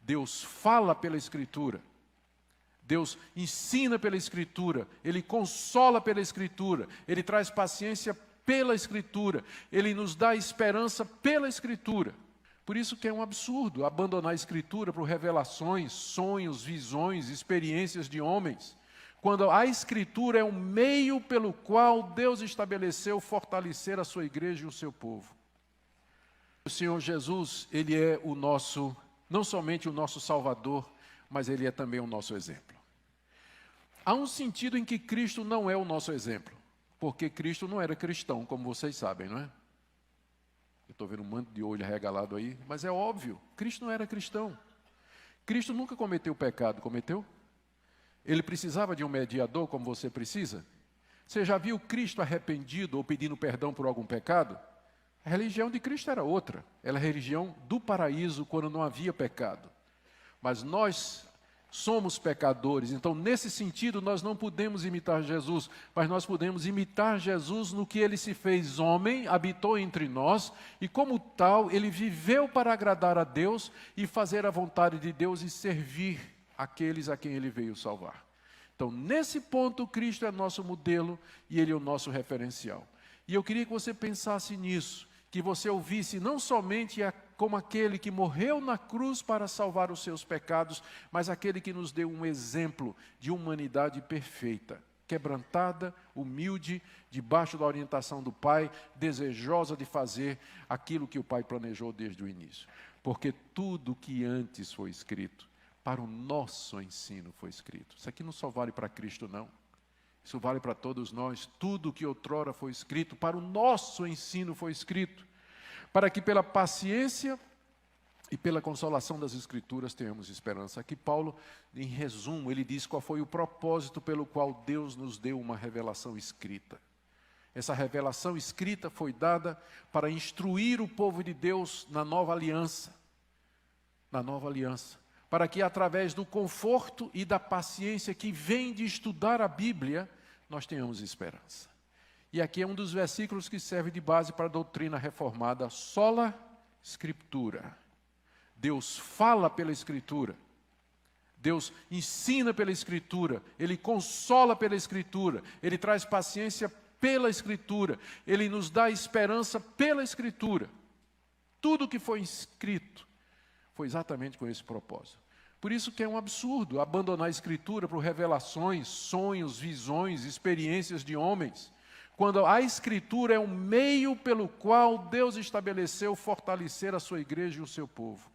Deus fala pela Escritura. Deus ensina pela Escritura, Ele consola pela Escritura, Ele traz paciência pela Escritura, Ele nos dá esperança pela Escritura. Por isso que é um absurdo abandonar a Escritura por revelações, sonhos, visões, experiências de homens, quando a Escritura é um meio pelo qual Deus estabeleceu fortalecer a sua igreja e o seu povo. O Senhor Jesus, Ele é o nosso, não somente o nosso Salvador, mas Ele é também o nosso exemplo. Há um sentido em que Cristo não é o nosso exemplo, porque Cristo não era cristão, como vocês sabem, não é? Eu estou vendo um manto de olho arregalado aí, mas é óbvio, Cristo não era cristão. Cristo nunca cometeu pecado, cometeu? Ele precisava de um mediador como você precisa? Você já viu Cristo arrependido ou pedindo perdão por algum pecado? A religião de Cristo era outra, era a religião do paraíso quando não havia pecado. Mas nós somos pecadores, então nesse sentido nós não podemos imitar Jesus, mas nós podemos imitar Jesus no que Ele se fez homem, habitou entre nós, e como tal Ele viveu para agradar a Deus e fazer a vontade de Deus e servir aqueles a quem Ele veio salvar. Então nesse ponto Cristo é nosso modelo e Ele é o nosso referencial. E eu queria que você pensasse nisso, que você ouvisse não somente como aquele que morreu na cruz para salvar os seus pecados, mas aquele que nos deu um exemplo de humanidade perfeita, quebrantada, humilde, debaixo da orientação do Pai, desejosa de fazer aquilo que o Pai planejou desde o início. Porque tudo que antes foi escrito, para o nosso ensino foi escrito. Isso aqui não só vale para Cristo, não. Isso vale para todos nós. Tudo que outrora foi escrito, para o nosso ensino foi escrito, para que pela paciência e pela consolação das Escrituras tenhamos esperança. Aqui Paulo, em resumo, ele diz qual foi o propósito pelo qual Deus nos deu uma revelação escrita. Essa revelação escrita foi dada para instruir o povo de Deus na nova aliança. Na nova aliança. Para que através do conforto e da paciência que vem de estudar a Bíblia, nós tenhamos esperança. E aqui é um dos versículos que serve de base para a doutrina reformada, sola Scriptura. Deus fala pela Escritura, Deus ensina pela Escritura, Ele consola pela Escritura, Ele traz paciência pela Escritura, Ele nos dá esperança pela Escritura. Tudo que foi escrito foi exatamente com esse propósito. Por isso que é um absurdo abandonar a Escritura por revelações, sonhos, visões, experiências de homens, quando a Escritura é um meio pelo qual Deus estabeleceu fortalecer a sua igreja e o seu povo.